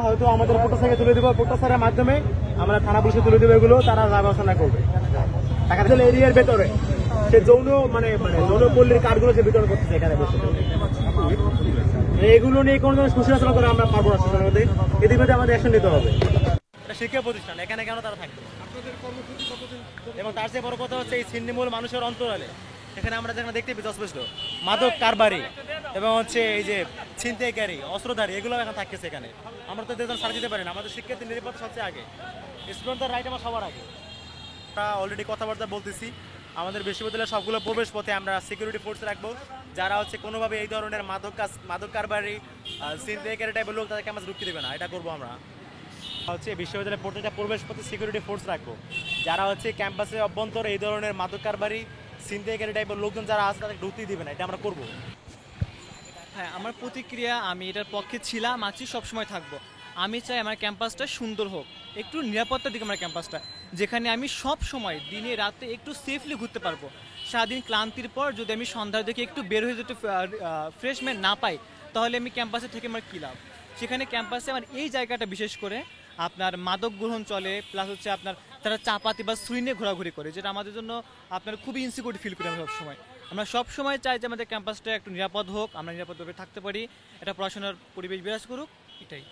হয়তো আমাদের পোটা স্যারকে তুলে দেবো, পোটা স্যারের মাধ্যমে আমরা থানা পুলিশে তুলে দেবো, এগুলো তারা ব্যবস্থা করবে। এরিয়ার ভেতরে সে যৌন যৌনপল্লীর কার্ডগুলো যে বিতরণ করতেছে এখানে বসে, এগুলো নিয়ে কোনো ধরনের সুশাসন করে আমরা পারবো না। সোশ্যাল মধ্যে এদের মধ্যে আমাদের অ্যাকশন নিতে হবে। এটা শিক্ষা প্রতিষ্ঠান, এখানে কেন তারা থাকবে? এবং তার চেয়ে বড় কথা হচ্ছে এই ছিন্নমূল মানুষের অন্তরালে এখানে আমরা যেখানে দেখতে পেয়েছি অস্পষ্ট মাদক কারবারি এবং হচ্ছে এই যে ছিনতাইকারী অস্ত্রধারী এগুলো এখন থাকতেছে এখানে। আমরা তো এদের ছাড় দিতে পারি না। আমাদের শিক্ষার্থী নিরাপত্তা সবচেয়ে আগে, স্টুডেন্টদের রাইট আমার সবার আগে। আমরা অলরেডি কথাবার্তা বলতেছি, আমাদের বিশ্ববিদ্যালয়ের সবগুলো প্রবেশ পথে আমরা সিকিউরিটি ফোর্স রাখবো, যারা হচ্ছে কোনোভাবে এই ধরনের মাদক কারবারি ছিনতাইকারী টাইপের লোক তাদেরকে আমরা ঢুকতে দেবে না, এটা করবো আমরা। হচ্ছে বিশ্ববিদ্যালয়ের প্রতিটা প্রবেশ পথে সিকিউরিটি ফোর্স রাখবো, যারা হচ্ছে ক্যাম্পাসের অভ্যন্তরে এই ধরনের মাদক কারবারি ছিনতাইকারী টাইপের লোকজন যারা আছে তাদেরকে ঢুকতে দিবে না, এটা আমরা করবো। হ্যাঁ, আমার প্রতিক্রিয়া, আমি এটার পক্ষে ছিলাম, আছি, সবসময় থাকবো। আমি চাই আমার ক্যাম্পাসটা সুন্দর হোক, একটু নিরাপত্তার দিকে আমার ক্যাম্পাসটা, যেখানে আমি সব সময় দিনে রাতে একটু সেফলি ঘুরতে পারবো। সারাদিন ক্লান্তির পর যদি আমি সন্ধ্যার দিকে একটু বের হয়ে যেতে ফ্রেশম্যান না পাই, তাহলে আমি ক্যাম্পাসে থেকে আমার কী লাভ? সেখানে ক্যাম্পাসে আমার এই জায়গাটা বিশেষ করে আপনার মাদক গ্রহণ চলে, প্লাস হচ্ছে আপনার তারা চাপাতি বা ছুরি নিয়ে ঘোরাঘুরি করে, যেটা আমাদের জন্য আপনার খুবই ইনসিকিউরিটি ফিল করি আমরা সবসময়। আমরা সবসময় চাই যে আমাদের ক্যাম্পাসটা একটু নিরাপদ হোক, আমরা নিরাপদভাবে থাকতে পারি, এটা পড়াশোনার পরিবেশ বিরাজ করুক, এটাই।